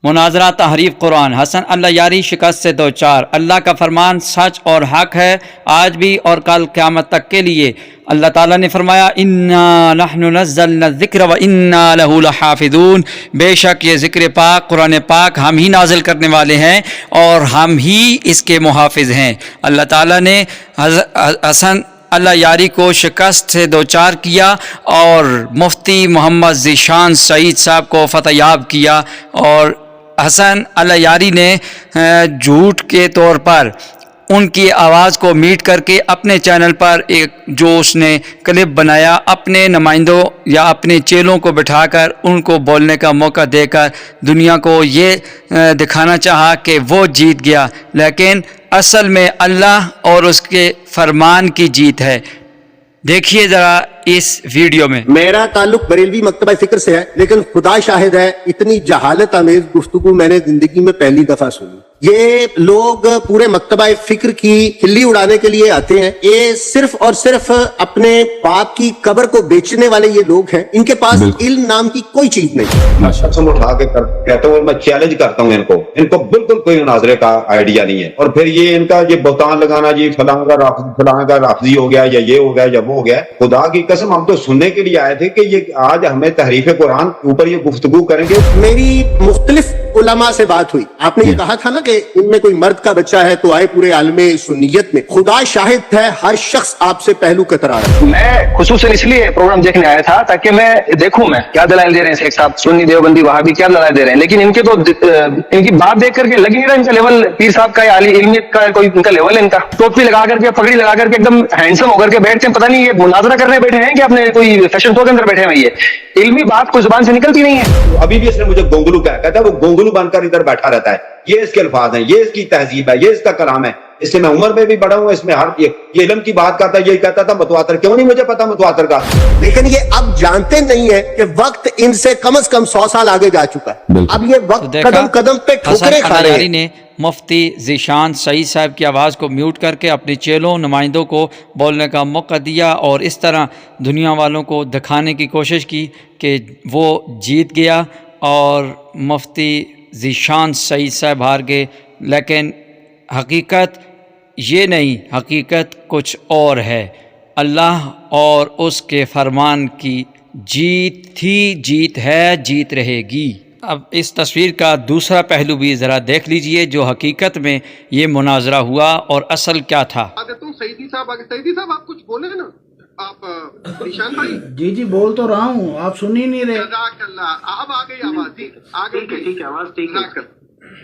مناظرہ تحریف قرآن، حسن اللہ یاری شکست سے دوچار۔ اللہ کا فرمان سچ اور حق ہے آج بھی اور کل قیامت تک کے لیے۔ اللہ تعالیٰ نے فرمایا انا نحن نزلنا الذکر وانا لہ لحافظون، بے شک یہ ذکر پاک قرآن پاک ہم ہی نازل کرنے والے ہیں اور ہم ہی اس کے محافظ ہیں۔ اللہ تعالیٰ نے حسن اللہ یاری کو شکست سے دوچار کیا اور مفتی محمد ذیشان سعید صاحب کو فتح یاب کیا، اور حسن اللہ یاری نے جھوٹ کے طور پر ان کی آواز کو میٹ کر کے اپنے چینل پر ایک جو اس نے کلپ بنایا، اپنے نمائندوں یا اپنے چیلوں کو بٹھا کر ان کو بولنے کا موقع دے کر دنیا کو یہ دکھانا چاہا کہ وہ جیت گیا، لیکن اصل میں اللہ اور اس کے فرمان کی جیت ہے۔ دیکھیے ذرا اس ویڈیو میں۔ میرا تعلق بریلوی مکتبہ فکر سے ہے، لیکن خدا شاہد ہے اتنی جہالت آمیز گفتگو میں نے زندگی میں پہلی دفعہ سنی۔ یہ لوگ پورے مکتبہ فکر کی کھلی اڑانے کے لیے آتے ہیں، یہ صرف اور صرف اپنے باپ کی قبر کو بیچنے والے یہ لوگ ہیں، ان کے پاس علم نام کی کوئی چیز نہیں۔ شخص اٹھا کے کہتا ہوں، میں چیلنج کرتا ہوں ان کو بالکل کوئی مناظرے کا آئیڈیا نہیں ہے، اور پھر یہ ان کا یہ بہتان لگانا جی فلاں کا رافضی ہو گیا یا یہ ہو گیا یا وہ ہو گیا۔ خدا کی قسم ہم تو سننے کے لیے آئے تھے کہ یہ آج ہمیں تحریف قرآن کے اوپر یہ گفتگو کریں گے۔ میری مختلف علماء سے بات ہوئی، آپ نے یہ کہا تھا نا کہ ان میں کوئی مرد کا بچہ ہے تو آئے پورے عالم سنیت میں، خدا شاہد ہے ہر شخص آپ سے پہلو کترا رہا ہے۔ میں خصوصاً اس لیے پروگرام دیکھنے آیا تھا تاکہ میں دیکھوں میں کیا دلائل دے رہے ہیں شیخ صاحب، سنی دیوبندی وہابی کیا دلائل دے رہے ہیں، لیکن ان کے تو ان کی بات دیکھ کر کے لگ نہیں رہا ان کا لیول پیر صاحب کا یا علی علمیت کا کوئی ان کا لیول ہے۔ ان کا ٹوپی لگا کر کے پگڑی لگا کر کے ایک دم ہینڈسم ہو کر کے بیٹھتے ہیں، پتہ نہیں یہ مناظرہ کرنے بیٹھے ہیں کہ اپنے کوئی فیشن شو کے اندر بیٹھے ہیں۔ یہ علمی بات کوئی زبان سے نکلتی نہیں ہے۔ ابھی بھی اس نے مجھے گونگلو کہتا ہے، وہ گونگلو بن کر ادھر بیٹھا رہتا ہے۔ یہ اس کے الفاظ ہیں، یہ اس کی تہذیب ہے، یہ اس کا کلام ہے۔ اس سے میں عمر میں بھی بڑا ہوں، اس میں ہر یہ علم کی بات کرتا ہے، یہ کہتا تھا متواتر، کیوں نہیں مجھے پتا متواتر کا؟ لیکن یہ اب جانتے نہیں ہے کہ وقت ان سے کم از کم 100 سال آگے جا چکا ہے، اب یہ وقت قدم قدم پہ ٹھوکریں کھا رہے ہیں۔ نے مفتی ذیشان سعید صاحب کی آواز کو میوٹ کر کے اپنے چیلوں نمائندوں کو بولنے کا موقع دیا اور اس طرح دنیا والوں کو دکھانے کی کوشش کی کہ وہ جیت گیا اور مفتی ذیشان سعید صاحب ہار گئے، لیکن حقیقت یہ نہیں، حقیقت کچھ اور ہے۔ اللہ اور اس کے فرمان کی جیت تھی، جیت ہے، جیت رہے گی۔ اب اس تصویر کا دوسرا پہلو بھی ذرا دیکھ لیجئے جو حقیقت میں یہ مناظرہ ہوا اور اصل کیا تھا۔ سعیدی صاحب آپ کچھ بولے نا، آپ ذیشان بھائی۔ جی جی بول تو رہا ہوں، آپ سن ہی نہیں رہے۔ جزاک اللہ، اب آ گئی آواز جی، آ گئی، ٹھیک ہے آواز ٹھیک ہے،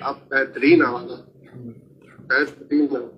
اب بہترین آواز ہے، بہترین ہے۔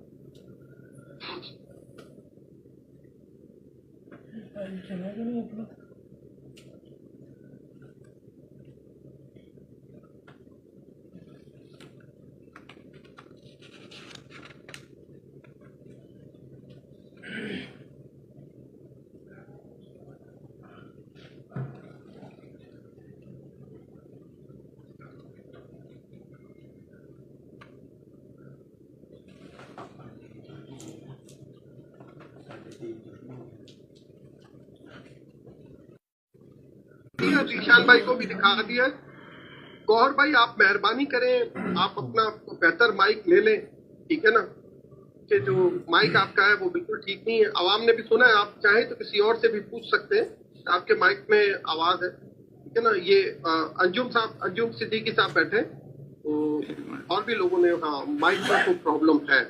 ذیشان بھائی کو بھی دکھا دیا۔ گوہر بھائی آپ مہربانی کریں، آپ اپنا بہتر مائک لے لیں، ٹھیک ہے نا، کہ جو مائک آپ کا ہے وہ بالکل ٹھیک نہیں ہے، عوام نے بھی سنا ہے، آپ چاہیں تو کسی اور سے بھی پوچھ سکتے ہیں آپ کے مائک میں آواز ہے، ٹھیک ہے نا۔ یہ انجم صدیقی صاحب بیٹھے تو اور بھی لوگوں نے، ہاں مائک میں کوئی پرابلم ہے،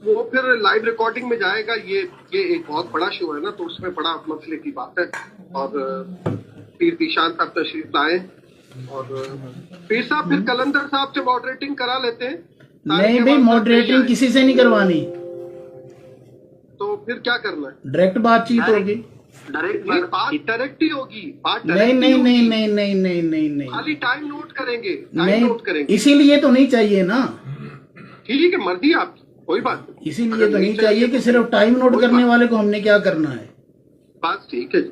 وہ پھر لائیو ریکارڈنگ میں جائے گا۔ یہ ایک بہت بڑا شو ہے نا، تو اس میں بڑا مسئلے کی بات ہے، اور پیر ذیشان صاحب تشریف لائے، اور پیر صاحب پھر کلندر صاحب سے ماڈریٹنگ کرا لیتے ہیں۔ نہیں بھائی، ماڈریٹنگ کسی سے نہیں کروانی، تو پھر کیا کرنا ہے؟ ڈائریکٹ بات چیت ہوگی، ڈائریکٹ ہی ہوگی بات، نہیں نہیں نہیں نہیں نہیں نہیں نہیں نہیں، خالی ٹائم نوٹ کریں گے، ٹائم نوٹ کریں گے، اسی لیے تو نہیں چاہیے نا، ٹھیک ہے مرضی آپ کی، کوئی بات نہیں، اسی لیے تو نہیں چاہیے کہ صرف ٹائم نوٹ کرنے والے کو ہم نے کیا کرنا ہے۔ بات ٹھیک ہے جی،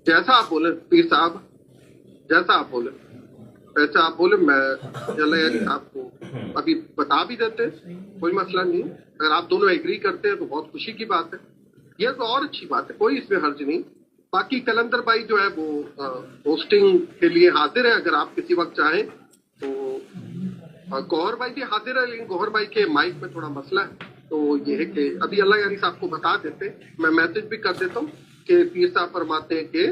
جیسا آپ بولے پیر صاحب، جیسا آپ بولے ویسا آپ بولے، میں آپ کو ابھی بتا بھی دیتے، کوئی مسئلہ نہیں، اگر آپ دونوں ایگری کرتے ہیں تو بہت خوشی کی بات ہے، یہ تو اور اچھی بات ہے، کوئی اس میں حرج نہیں، बाकी कलंदर भाई जो है वो होस्टिंग के लिए हाजिर है, अगर आप किसी वक्त चाहें तो। गौहर भाई भी हाजिर है, लेकिन गौहर भाई के माइक में थोड़ा मसला है, तो ये है कि अभी अल्लाह यानी साहब को बता देते, मैं मैसेज भी कर देता हूँ कि पीर साहब फरमाते हैं कि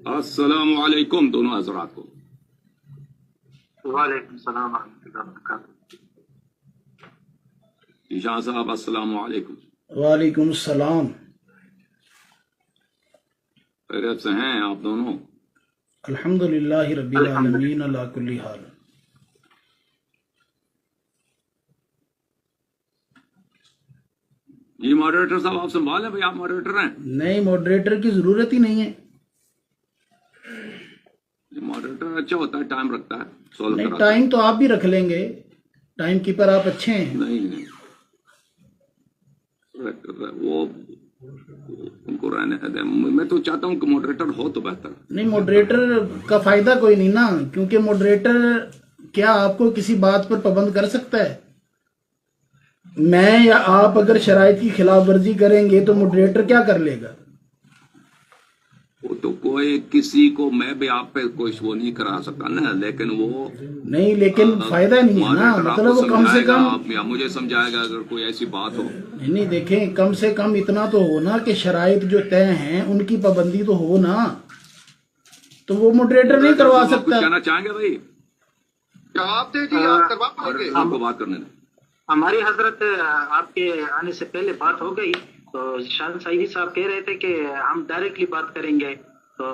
अस्सलामु अलैकुम दोनों हजरात को। वालेकुम सलाम व रहमतुल्लाहि व बरकातहू। ईशान साहब अस्सलामु अलैकुम। वालेकुम सलाम। खैरियत से हैं आप दोनों? अल्हम्दुलिल्लाह रब्बिल आलमीन अला कुल्ली हाल। जी मॉडरेटर साहब आप संभालें, भाई आप मॉडरेटर हैं। नहीं, मॉडरेटर की जरूरत ही नहीं है। मॉडरेटर अच्छा होता है, टाइम रखता है, सॉल्व नहीं, कराता है। टाइम तो आप भी रख लेंगे, टाइम कीपर आप अच्छे हैं। नहीं वो उनको रहने दें। मैं तो चाहता हूँ कि मॉडरेटर हो तो बेहतर। नहीं, मॉडरेटर का फायदा कोई नहीं ना, क्योंकि मॉडरेटर क्या आपको किसी बात पर पाबंद कर सकता है? मैं या आप अगर शराइत की खिलाफ वर्जी करेंगे तो मॉडरेटर क्या कर लेगा? वो तो कोई किसी को, मैं भी आप पे कोई वो नहीं करा सकता ना, लेकिन वो नहीं, लेकिन फायदा नहीं है ना, मॉडरेटर मतलब आपको वो कम से समझाएगा, कम आप या मुझे समझाएगा अगर कोई ऐसी बात हो। नहीं, देखें, कम से कम इतना तो हो ना कि शराइत जो तय हैं उनकी पाबंदी तो हो ना, तो वो मॉडरेटर नहीं करवा आप कुछ सकता। कहना चाहेंगे भाई? जवाब दे जी, आप करवा पाएंगे? मॉडरेटर साहब को बात करने दें। हमारी हजरत आपके आने से पहले बात हो गई, तो शान साहिदी साहब कह रहे थे कि हम डायरेक्टली बात करेंगे, तो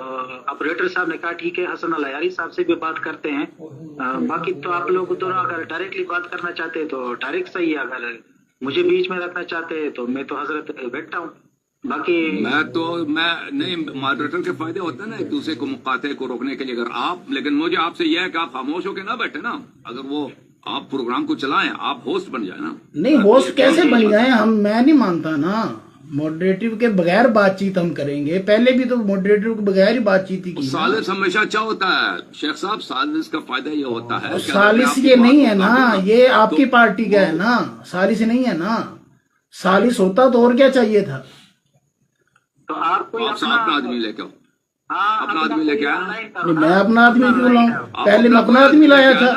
ऑपरेटर साहब ने कहा ठीक है, हसन अल यारी साहब से भी बात करते हैं। बाकी तो आप लोग दोनों अगर डायरेक्टली बात करना चाहते हैं तो डायरेक्ट सही है, अगर मुझे बीच में रखना चाहते हैं तो मैं तो हजरत बैठता हूँ। बाकी मैं नहीं, मॉडरेटर के फायदे होते हैं ना एक दूसरे को मुकाते को रोकने के लिए, अगर आप, लेकिन मुझे आपसे यह है कि आप खामोश होकर ना बैठे ना, अगर वो आप प्रोग्राम को चलाएं, आप होस्ट बन जाए ना। नहीं, होस्ट कैसे बन जाए हम? मैं नहीं मानता ना, मॉडरेटिव के बगैर बातचीत हम करेंगे। पहले भी तो मॉडरेटिव के बगैर ही बातचीत ही की ना। सालिस हमेशा अच्छा होता है शेख साहब, सालिस का फायदा ये होता है। और सालिस ये नहीं है ना, ये आपकी पार्टी का है ना, सालिस नहीं है ना। सालिस होता तो और क्या चाहिए था? तो आप कोई आप अपना आदमी लेके आओ। हाँ, अपना आदमी लेके आया। नहीं, मैं अपना आदमी क्यों लाऊं? पहले मैं अपना आदमी लाया था,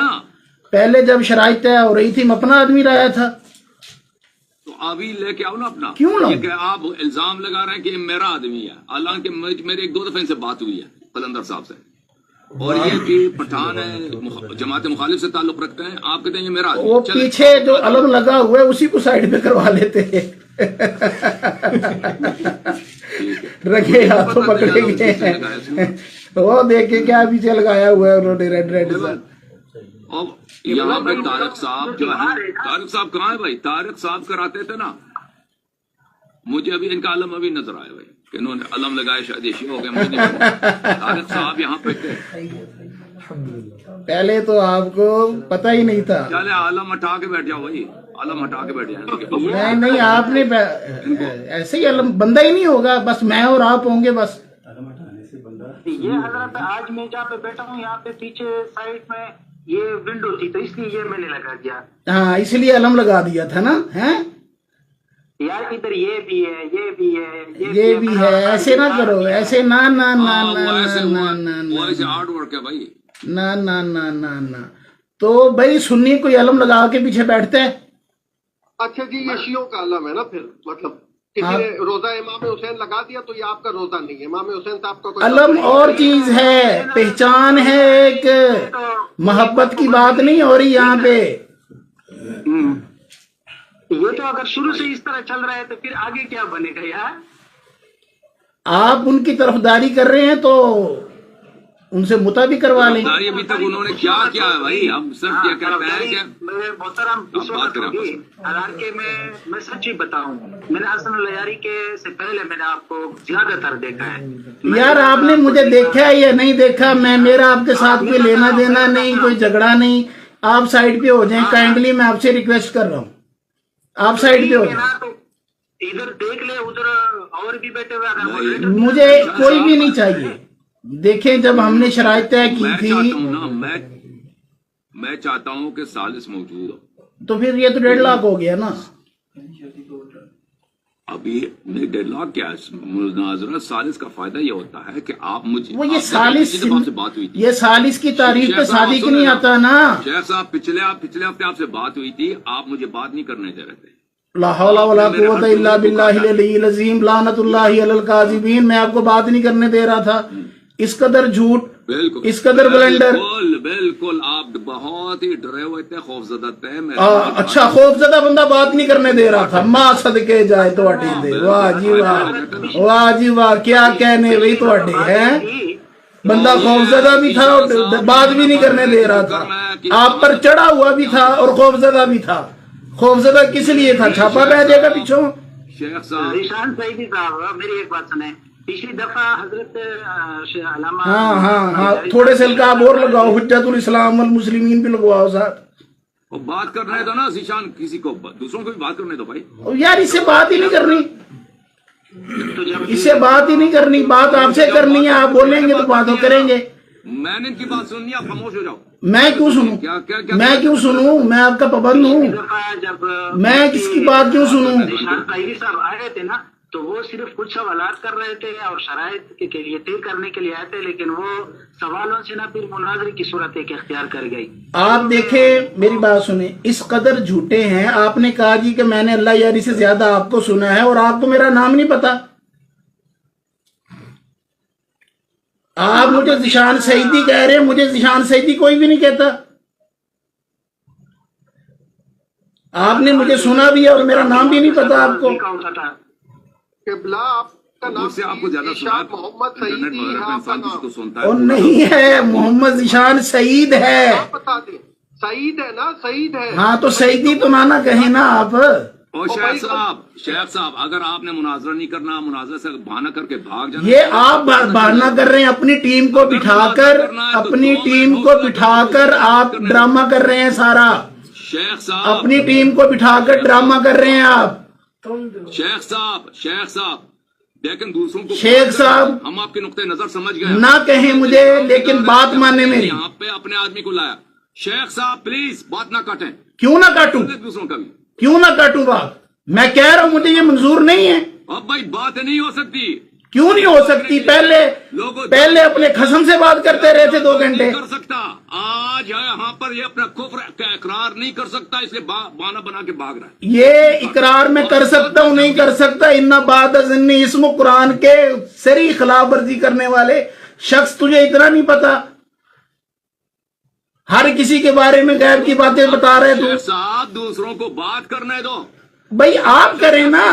पहले जब शराइत तय हो रही थी मैं अपना आदमी लाया था। तो अभी लेके आओ ना अपना। क्यों लाऊं? ये कि आप इल्जाम लगा रहे हैं कि ये मेरा आदमी है, हालांकि मेरी एक दो दफे इनसे बात हुई है कलंदर साहब से, और ये कि पठान है, जमात मुखालिफ से ताल्लुक रखते हैं, आप कहते हैं ये मेरा आदमी। वो चलें। पीछे जो अलम लगा हुआ है उसी को साइड पे करवा लेते हैं। रखे हाथों पकड़े गए हैं, वो देखे क्या पीछे लगाया हुआ है उन्होंने रेड रेड सा। अब यहाँ पे तारक साहब जो है, तारक साहब कहाँ है भाई? तारक साहब कराते थे ना, मुझे अभी इनका अलम अभी नजर आया भाई कि इन्होंने अलम लगाए, शायद ये हो गया, मुझे नहीं पता। तारक साहब यहाँ पे थे, पहले तो आपको पता ही नहीं था। चले अलम हटा के बैठ जाओ भाई, अलम हटा के बैठ जाए। नहीं नहीं, आपने ऐसे ही अलम बंदा ही नहीं होगा, बस मैं और आप होंगे बस। ये हजरत आज मैं जहाँ पे बैठा हूँ, यहाँ पे पीछे साइड में ये विंडो थी, तो इसलिए ये मैंने लगा दिया। हाँ, इसलिए अलम लगा दिया था ना। हैं यार इधर ये भी है, ये भी है, ये भी है, ऐसे ना करो, ऐसे ना ना ना ना वो ऐसे ना ना वो ऐसे हार्ड वर्क है भाई। ना ना ना ना ना। तो भाई सुन्नी कोई अलम लगा के पीछे बैठते हैं। अच्छा जी, ये शियों का अलम है ना, फिर मतलब किसी ने रोजा इमाम हुसैन लगा दिया तो ये आपका रोजा नहीं है। इमाम हुसैन साहब का कोई अलम और चीज है, पहचान है, एक मोहब्बत की बात नहीं हो रही यहाँ पे। ये तो अगर शुरू से इस तरह चल रहा है तो फिर आगे क्या बनेगा यार? आप उनकी तरफदारी कर रहे हैं तो उनसे मुता भी करवा लें। अभी तक उन्होंने क्या किया है भाई? हम सिर्फ क्या कहते हैं कि मोहतरम इस वक्त होगी, हालांकि मैं सच्ची बताऊं, मैंने हसन अल यारी के से पहले मैंने आपको ज्यादातर देखा है। यार आपने मुझे देखा है या नहीं देखा, मैं मेरा आपके साथ कोई लेना देना नहीं, कोई झगड़ा नहीं। आप साइड पे हो जाएं काइंडली, मैं आपसे रिक्वेस्ट कर रहा हूँ, आप साइड पे हो जाएं। तो इधर देख ले, उधर और भी बैठे हुए, अगर मुझे कोई भी नहीं चाहिए। देखें, जब हमने शराइत तय की मैं थी, चाहता हूँ ना, मैं चाहता हूँ कि सालिस मौजूद हो। तो फिर ये तो 1.5 लाख हो गया ना। अभी डेडलॉक क्या है? मुनाजरा सालिस का फायदा ये होता है कि आप मुझे वो ये आपसे सालिस बात हुई थी। ये सालिस की तारीफ पे शेख साहब, सादिक सुनो नहीं ना। आता ना। शेख साहब पिछले हफ्ते आपसे बात हुई थी, आप मुझे बात नहीं करने दे रहे थे। ला हौला वला कुव्वता इल्ला बिल्लाहिल अलीय्यिल अज़ीम लानतुल्लाहि अलल काज़िबीन। मैं आपको बात नहीं करने दे रहा था। इस कदर झूठ, बिल्कुल इस कदर ब्लेंडर। बिल्कुल आप बहुत ही डरे हुए थे, खौफजदा थे। अच्छा, खौफजदा बंदा बात नहीं करने दे रहा था। मां सदके जाए ਤੁਹਾਡੇ दे। वाह जी वाह, वाह जी वाह, क्या कहने भाई ਤੁਹਾਡੇ हैं। बंदा खौफजदा भी था और बात भी नहीं करने दे रहा था। आप पर चढ़ा हुआ भी था और खौफजदा भी था। खौफजदा किस लिए था? छापा बह जाएगा पीछों। शेख साहब, ईशान सईदी साहब, मेरी एक बात सुने। पिछली दफा हजरत अल्लामा, हाँ, थोड़े से इल्काब और लगाओ, हुज्जतुल इस्लाम वल मुस्लिमीन भी लगवाओ साथ। वो बात करने दो ना ईशान, किसी को दूसरों को भी बात करने दो भाई। और यार इससे बात ही नहीं करनी, तो जब इससे बात ही नहीं करनी। बात आपसे करनी है, आप बोलेंगे तो बात हो करेंगे। मैंने इनकी बात सुननी है, आप खामोश हो जाओ। मैं क्यों सुनूं? क्या मैं क्यों सुनूं? मैं आपका पाबंद हूँ। दफा जब मैं किसकी बात क्यों सुनूं? ईशान सईदी साहब आए थे ना, तो वो सिर्फ कुछ सवालात कर रहे थे और शराइत के लिए तय करने के लिए आए थे, लेकिन वो सवालों से ना फिर मुनाजरे की सूरत एक इख्तियार कर गई। आप देखें, मेरी बात सुने, इस कदर झूठे हैं। आपने कहा जी कि मैंने अल्लाह यारी से ज्यादा आपको सुना है और आपको मेरा नाम नहीं पता। आप मुझे ज़िशान सईदी कह रहे हैं, मुझे ज़िशान सईदी कोई भी नहीं कहता। आपने मुझे सुना भी है और मेरा नाम भी नहीं पता आपको। कौन सा था? किबला आपका नाम मुझसे आपको ज्यादा सुना है, मोहम्मद इंटरनेट सईदी वगैरह है पे आपका इंसान किसी को नाम। सुनता है। और नहीं है, मोहम्मद ज़िशान सईद है। आप बता दें, सईद है ना, सईद है। हाँ, तो सईदी तो ना कहें ना आप। और शेख साहब, अगर आपने मुनाजरा नहीं करना, मुनाजरा से बहाना करके भाग जाना। ये आप बहाना कर रहे हैं। अपनी टीम को बिठाकर, अपनी टीम को बिठाकर आप ड्रामा कर रहे हैं सारा। शेख साहब, अपनी टीम को बिठाकर ड्रामा कर रहे हैं आप। शेख साहब, लेकिन दूसरों को शेख साहब, हम आपके नुक्ते नजर समझ गए। ना कहें मुझे, लेकिन बात माने मेरी। यहाँ पे अपने आदमी को लाया। शेख साहब प्लीज बात ना काटें। क्यों ना काटूं? दूसरों का भी क्यों ना काटूं बात? मैं कह रहा हूं मुझे ये मंजूर नहीं है। अब भाई बात नहीं हो सकती। क्यों नहीं हो सकती? पहले अपने खसम से बात करते रहे थे 2 घंटे। नहीं कर सकता आज यहाँ पर ये अपना कुफ्र का इकरार नहीं कर सकता, इसलिए बहाना बना के भाग रहा है। ये इकरार मैं कर सकता हूँ, नहीं कर सकता। इन्ना बाद अज़न्नी इस्म कुरान के सरी खिलाफ वर्जी करने वाले शख्स, तुझे इतना नहीं पता? हर किसी के बारे में गैब की बातें बता रहे तू। साहब दूसरों को बात करने दो भाई, आप करें ना।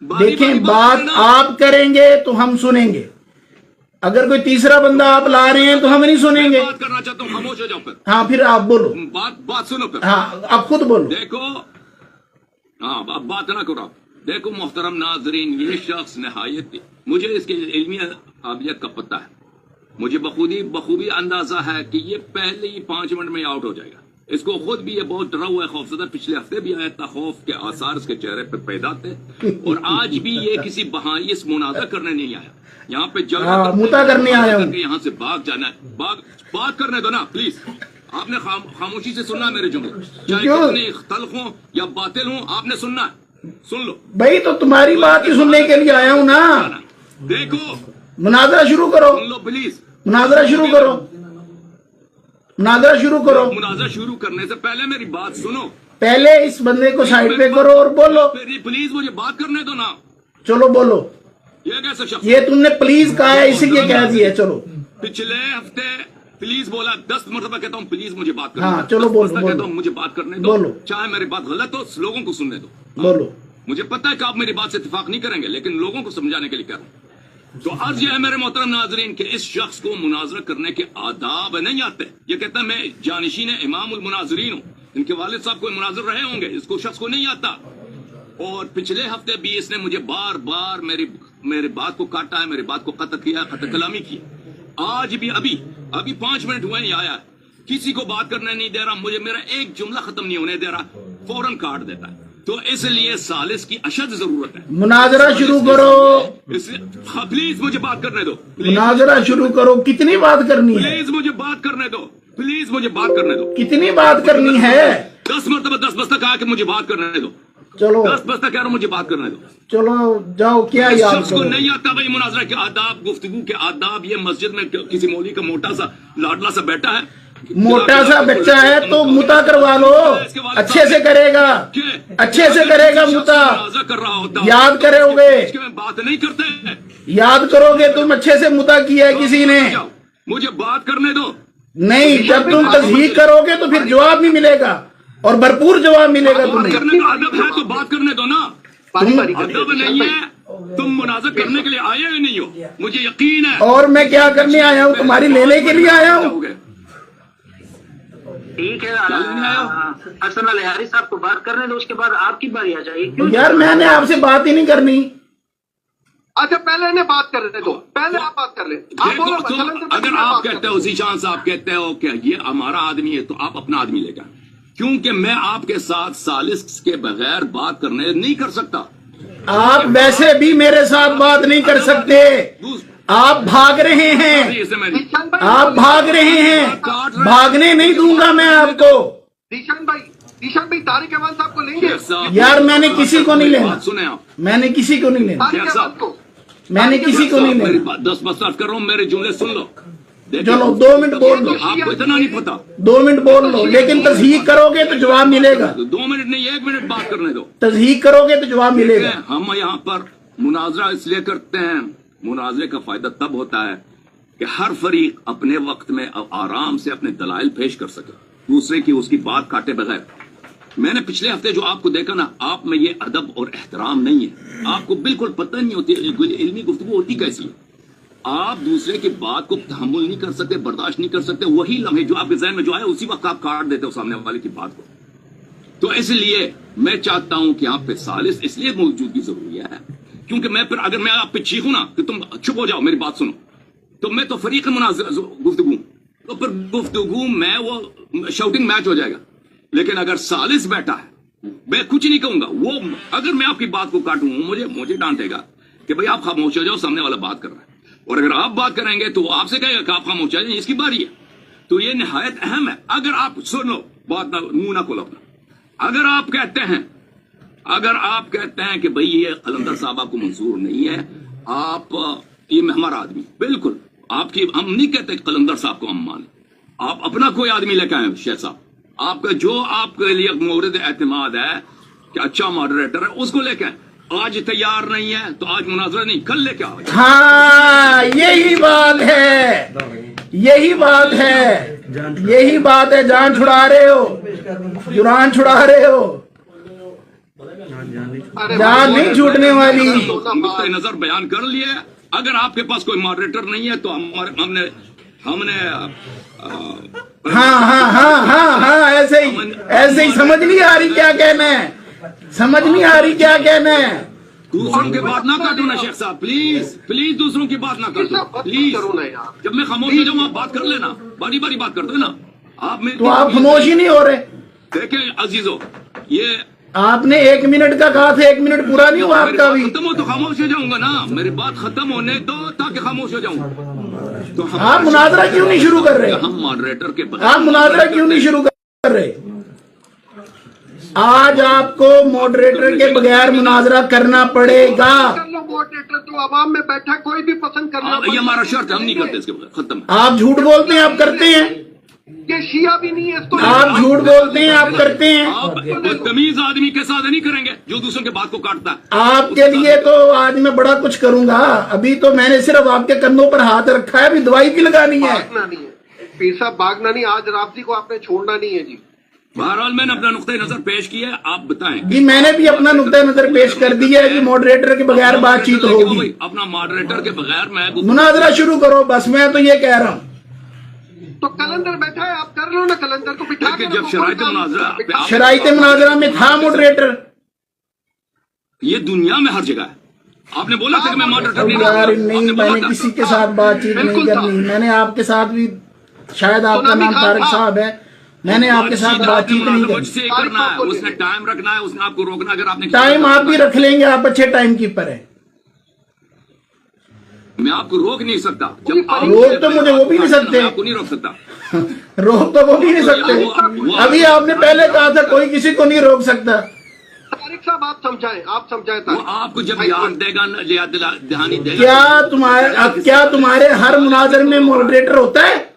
देखें, बात आप करेंगे तो हम सुनेंगे। अगर कोई तीसरा बंदा आप ला रहे हैं तो हम नहीं सुनेंगे। बात करना चाहता हूँ, खामोश हो जाओ फिर। हाँ, फिर आप बोलो। बात सुनो फिर। हाँ, आप खुद बोलो। देखो, हाँ अब बात ना करो। देखो मोहतरम नाजरीन, ये शख्स नहायत, मुझे इसके इल्मी काबिलियत का पता है। मुझे बखूबी अंदाजा है कि ये पहले ही 5 मिनट में आउट हो जाएगा। इसको खुद भी ये बहुत डरा हुआ है, खौफजदा। पिछले हफ्ते भी आया था, खौफ के आसार इसके चेहरे पे पैदा थे। और आज भी ये किसी बहाने इस मुनाजा करने नहीं आया, यहाँ पे मुता करने आया हूँ। यहाँ से भाग जाना है। बात करने दो ना प्लीज। आपने खामोशी से सुनना मेरे जुमले, चाहे कितने तल्ख हों या बातिल हों, आपने सुनना है। सुन लो भाई, तो तुम्हारी बात ही सुनने के लिए आया हूँ ना। देखो, मुनाजरा शुरू करो। सुन लो प्लीज। मुनाजरा शुरू करो। मुनाजरा शुरू करो। मुनाजरा शुरू करने से पहले मेरी बात सुनो। पहले इस बंदे को साइड पे करो और बोलो। प्लीज मुझे बात करने दो ना। चलो बोलो। ये कैसा शख्स? ये तुमने प्लीज कहा है, इसलिए कह दिया। चलो, पिछले हफ्ते प्लीज बोला, 10 मरतबा कहता हूँ प्लीज मुझे बात करने हाँ, दो। चलो 10 बोलो, मरतबा कहता हूँ मुझे बात करने दो। बोलो। चाहे मेरी बात गलत हो, लोगों को सुनने दो। बोलो। मुझे पता है कि आप मेरी बात से इत्तेफाक नहीं करेंगे, लेकिन लोगों को समझाने के लिए कह रहा हूँ। तो अर्ज यह है मेरे मोहतरम नाजरीन कि इस शख्स को मुनाजरा करने के आदाब नहीं आते। ये कहता है मैं जानिशीन इमामुल मुनाजरीन हूँ, इनके वालिद साहब कोई मुनाजर रहे होंगे, इसको शख्स को नहीं आता। और पिछले हफ्ते भी इसने मुझे बार बार मेरी बात को काटा है, मेरी बात को कत्ल किया, कत्ल कलामी की। आज भी अभी 5 मिनट हुए नहीं आया, किसी को बात करने नहीं दे रहा, मुझे मेरा एक जुमला खत्म नहीं होने दे रहा, फौरन काट देता है। तो इसलिए सालिस की अशद जरूरत है। मुनाजरा शुरू करो। प्लीज मुझे बात करने दो। मुनाजरा शुरू करो। कितनी बात करनी है? प्लीज मुझे बात करने दो। प्लीज मुझे बात करने दो। कितनी बात करनी है? 10 मरतबा 10 बजे तक आके मुझे बात करने दो। चलो 10 बजे तक कह रहा हूं, मुझे बात करने दो। चलो जाओ, क्या इस याद शख्स को करो। नहीं आता भाई मुनाजरा के आदाब, गुफ्तगू के आदाब। ये मस्जिद में किसी मौलवी का मोटा सा लाडला सा बैठा है, मोटा सा बच्चा है तो मुता करवा लो, अच्छे से करेगा, अच्छे से करेगा मुता, मुनाजरा कर रहा होता, याद करोगे, इसके में बात नहीं करते। याद करोगे तुम, अच्छे से मुता किया है किसी ने। मुझे बात करने दो। नहीं, जब तुम तस्दीक करोगे तो फिर जवाब भी मिलेगा, और भरपूर जवाब मिलेगा बात तुम्हें। करने का अदब है तो बात करने दो ना। अदब नहीं है, तुम मुनाजर करने के लिए आए या नहीं हो, मुझे यकीन है। और मैं क्या करने आया हूँ, तुम्हारी लेने के लिए आया हूँ। ठीक है, हसन अल यारी साहब को बात करने दो, उसके बाद आपकी बारी आ जाएगी। क्यों यार मैंने आपसे बात ही नहीं करनी। अच्छा पहले इन्हें बात करने दो, पहले आप बात कर ले। आप बोलो, अगर आप कहते हो जीशान साहब कहते हो कि ये हमारा आदमी है, तो आप अपना आदमी लेकर, क्योंकि मैं आपके साथ सालिस के बगैर बात करने नहीं कर सकता। आप वैसे भी मेरे साथ बात नहीं कर सकते, आप भाग रहे हैं, आप भाग रहे हैं, भागने नहीं दूंगा मैं आपको। दीशान भाई तारिक अहमद साहब को लेंगे? यार मैंने किसी को नहीं लेना, सुने आप, मैंने किसी को नहीं लेना, तारिक अहमद को मैंने किसी को नहीं मेरी लेना। बात 10 बात कर रहा हूँ, मेरे जुमले सुन लो। चलो 2 मिनट बोल लो, आपको इतना नहीं पता। 2 मिनट बोल लो, लेकिन तस्दीक करोगे तो जवाब मिलेगा। 2 मिनट नहीं, 1 मिनट बात करने दो। तस्दीक करोगे तो जवाब मिलेगा। हम यहाँ पर मुनाजरा इसलिए करते हैं, मुनाजरे का फायदा तब होता है कि हर फरीक अपने वक्त में आराम से अपने दलाइल पेश कर सके, दूसरे की उसकी बात काटे बगैर। मैंने पिछले हफ्ते जो आपको देखा ना, आप में ये अदब और एहतराम नहीं है, आपको बिल्कुल पता नहीं होती इल्मी गुफ्तगू होती कैसी है। आप दूसरे की बात को तहम्मुल नहीं कर सकते, बर्दाश्त नहीं कर सकते, वही लम्हे जो आपके ज़हन में जो आए उसी वक्त आप काट देते हो सामने वाले की बात को। तो इसलिए मैं चाहता हूं कि आप पे सालिस इसलिए मौजूदगी जरूरी है, क्योंकि मैं फिर अगर मैं आप पे चीखूं ना कि तुम चुप हो जाओ, मेरी बात सुनो, तो मैं तो फरीक मुनाज़रा गुफ्तगू, तो फिर गुफ्तगू में वो शाउटिंग मैच हो जाएगा। लेकिन अगर सालिस बैठा है, मैं कुछ नहीं कहूंगा, वो अगर मैं आपकी बात को काटूं मुझे डांटेगा कि भाई आप खामोश हो जाओ, सामने वाला बात कर रहा है। और अगर आप बात करेंगे तो वो आपसे कहेगा कि आप खामोश हो जाइए, इसकी बारी है। तो ये निहायत अहम है। अगर आप सुन लो बात, ना मुंह ना खोलो अपना। अगर आप कहते हैं कि भाई ये कलंदर साहब आपको मंजूर नहीं है, आप ये हमारा आदमी, बिल्कुल आपकी, हम नहीं कहते कलंदर साहब को हम माने, आप अपना कोई आदमी लेकर आए शेख साहब, आपका जो आपके लिए मोरद एतमाद है कि अच्छा मॉडरेटर है, उसको लेके आए। आज तैयार नहीं है तो आज मुनाजरा नहीं, कल लेके आओ। हाँ यही बात है, यही बात है, यही बात है। जान छुड़ा रहे हो, जुरान छुड़ा रहे हो, जान नहीं छूटने वाली। नुक्ते नजर बयान कर लिए। अगर आपके पास कोई मॉडरेटर नहीं है तो हमने हाँ हाँ हाँ हाँ हाँ, ऐसे ही समझ नहीं आ रही क्या कहना है, समझ नहीं आ रही क्या कहना है। दूसरों की बात ना काटो ना शेख साहब, प्लीज दूसरों की बात ना काटो प्लीज। जब मैं खामोश हो जाऊँ आप बात कर लेना, बारी बारी बात करते ना आप। तो आप खामोश ही नहीं हो रहे। देखें अजीजों, ये आपने 1 मिनट का कहा था, 1 मिनट पूरा नहीं हुआ आपका भी। खत्म हो तो खामोश हो जाऊंगा ना, मेरी बात खत्म होने दो ताकि खामोश हो जाऊं। तो आप मुनाजरा क्यों नहीं शुरू कर रहे? हम मॉडरेटर के बगैर आप मुनाजरा क्यों नहीं शुरू कर रहे? आज आपको मॉडरेटर के बगैर मुनाजरा करना पड़ेगा। मॉडरेटर तो आवाम में बैठा कोई भी पसंद करना, ये हमारा शर्त, हम नहीं करते इसके बगैर, खत्म। आप झूठ बोलते हैं, आप करते हैं। ये शिया भी नहीं है इसको। आप झूठ बोलते हैं, आप करते हैं। आप तमीज आदमी के साथ नहीं करेंगे जो दूसरों के बात को काटता है। आपके लिए तो आज मैं बड़ा कुछ करूंगा। अभी तो मैंने सिर्फ आपके कंधों पर हाथ रखा है, अभी दवाई भी लगानी है। भागना नहीं है पीर साहब, भागना नहीं। आज राफजी को आपने छोड़ना नहीं है जी। बहरहाल मैंने अपना नुक्ते नजर पेश किया है, आप बताएं। जी मैंने भी अपना नुक्ता नजर पेश कर दिया है कि मॉडरेटर के बगैर बातचीत होगी। अपना मॉडरेटर के बगैर मैं मुनाजरा शुरू करो, बस मैं तो ये कह रहा हूँ। तो कलंदर बैठा है, आप कर लो ना, कलंदर को बिठा के जब शराइत मुनाजरा में था मॉडरेटर, ये दुनिया में हर जगह है। आपने बोला था कि मैं मॉडरेटर यार नहीं, मैंने किसी के साथ बातचीत नहीं करनी। मैंने आपके साथ भी, शायद आपका नाम तारिक साहब है, मैंने आपके साथ बातचीत नहीं मुझसे करना है, उसने टाइम रखना है, उसने आपको रोकना। अगर आपने टाइम आप भी रख लेंगे, आप अच्छे टाइम कीपर है। मैं आपको रोक नहीं सकता। जब रोक तो मुझे वो भी नहीं सकते, आपको नहीं रोक सकता। रोक तो वो भी नहीं सकते। अभी आपने पहले कहा था कोई किसी को नहीं रोक सकता। तारिक माइक साहब आप समझाएं वो आपको जब याद देगा याद दहानी देगा। क्या तुम्हारे हर मुनाजर में मॉडरेटर होता है?